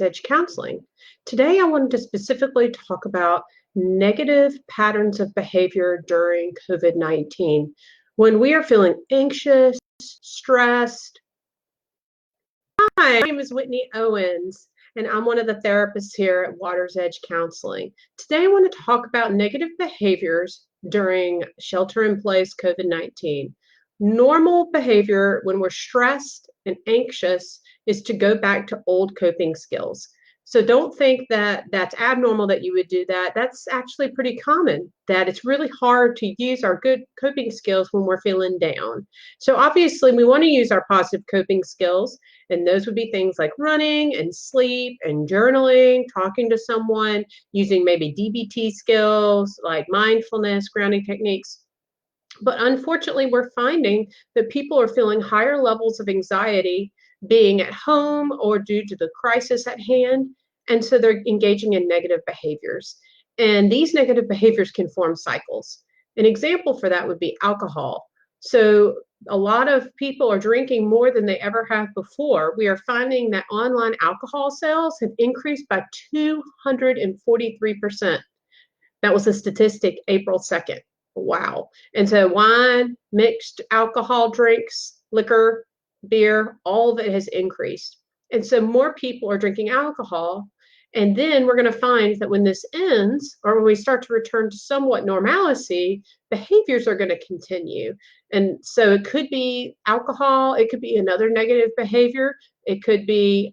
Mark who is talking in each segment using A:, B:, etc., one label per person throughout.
A: Edge Counseling. Today, I wanted to specifically talk about negative patterns of behavior during COVID-19. When we are feeling anxious, stressed. Hi, my name is Whitney Owens, and I'm one of the therapists here at Water's Edge Counseling. Today, I want to talk about negative behaviors during shelter-in-place COVID-19. Normal behavior when we're stressed and anxious is to go back to old coping skills. So don't think that that's abnormal that you would do that. That's actually pretty common, that it's really hard to use our good coping skills when we're feeling down. So obviously we want to use our positive coping skills, and those would be things like running and sleep and journaling, talking to someone, using maybe DBT skills like mindfulness, grounding techniques. But unfortunately, we're finding that people are feeling higher levels of anxiety being at home or due to the crisis at hand. And so they're engaging in negative behaviors. And these negative behaviors can form cycles. An example for that would be alcohol. So a lot of people are drinking more than they ever have before. We are finding that online alcohol sales have increased by 243%. That was a statistic April 2nd. Wow. And so wine, mixed alcohol drinks, liquor, beer, all of it has increased. And so more people are drinking alcohol. And then we're going to find that when this ends, or when we start to return to somewhat normalcy, behaviors are going to continue. And so it could be alcohol, it could be another negative behavior, it could be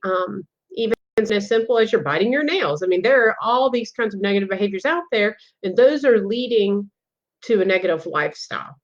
A: even as simple as you're biting your nails. I mean, there are all these kinds of negative behaviors out there, and those are leading to a negative lifestyle.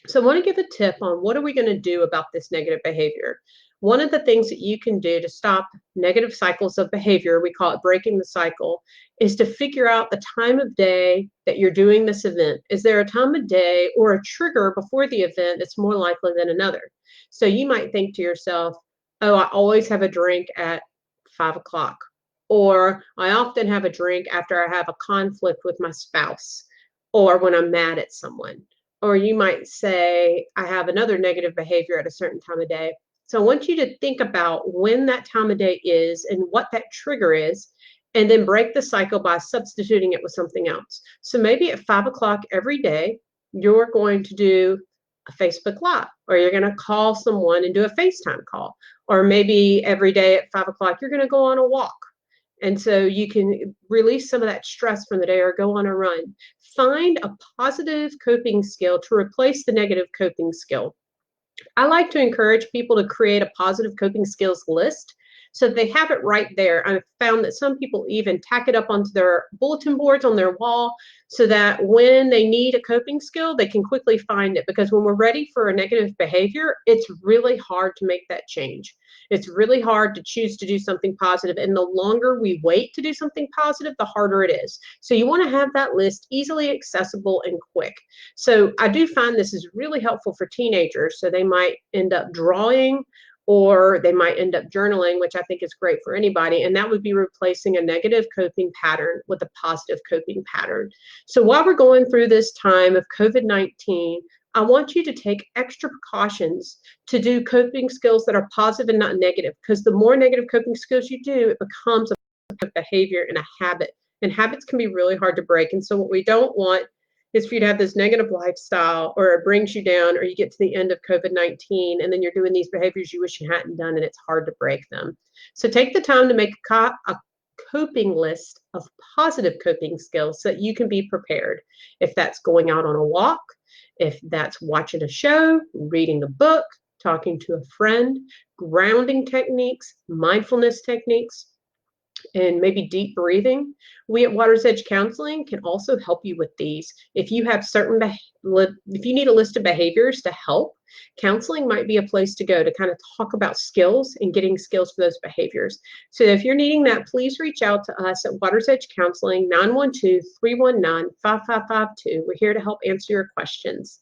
A: So I want to give a tip on what are we going to do about this negative behavior. One of the things that you can do to stop negative cycles of behavior, we call it breaking the cycle, is to figure out the time of day that you're doing this event. Is there a time of day or a trigger before the event that's more likely than another? So you might think to yourself, oh, I always have a drink at 5 o'clock, or I often have a drink after I have a conflict with my spouse, or when I'm mad at someone. Or you might say, I have another negative behavior at a certain time of day. So I want you to think about when that time of day is and what that trigger is, and then break the cycle by substituting it with something else. So maybe at 5 o'clock every day, you're going to do a Facebook Live, or you're going to call someone and do a FaceTime call. Or maybe every day at 5 o'clock, you're going to go on a walk. And so you can release some of that stress from the day or go on a run. Find a positive coping skill to replace the negative coping skill. I like to encourage people to create a positive coping skills list so that they have it right there. I've found that some people even tack it up onto their bulletin boards on their wall so that when they need a coping skill, they can quickly find it. Because when we're ready for a negative behavior, it's really hard to make that change. It's really hard to choose to do something positive. And the longer we wait to do something positive, the harder it is. So you want to have that list easily accessible and quick. So I do find this is really helpful for teenagers. So they might end up drawing, or they might end up journaling, which I think is great for anybody. And that would be replacing a negative coping pattern with a positive coping pattern. So while we're going through this time of COVID-19, I want you to take extra precautions to do coping skills that are positive and not negative, because the more negative coping skills you do, it becomes a behavior and a habit. And habits can be really hard to break. And so what we don't want is for you to have this negative lifestyle, or it brings you down, or you get to the end of COVID-19 and then you're doing these behaviors you wish you hadn't done, and it's hard to break them. So take the time to make a coping list of positive coping skills so that you can be prepared. If that's going out on a walk, if that's watching a show, reading a book, talking to a friend, grounding techniques, mindfulness techniques, and maybe deep breathing. We at Water's Edge Counseling can also help you with these. If you have if you need a list of behaviors to help, counseling might be a place to go to kind of talk about skills and getting skills for those behaviors. So if you're needing that, please reach out to us at Water's Edge Counseling, 912-319-5552. We're here to help answer your questions.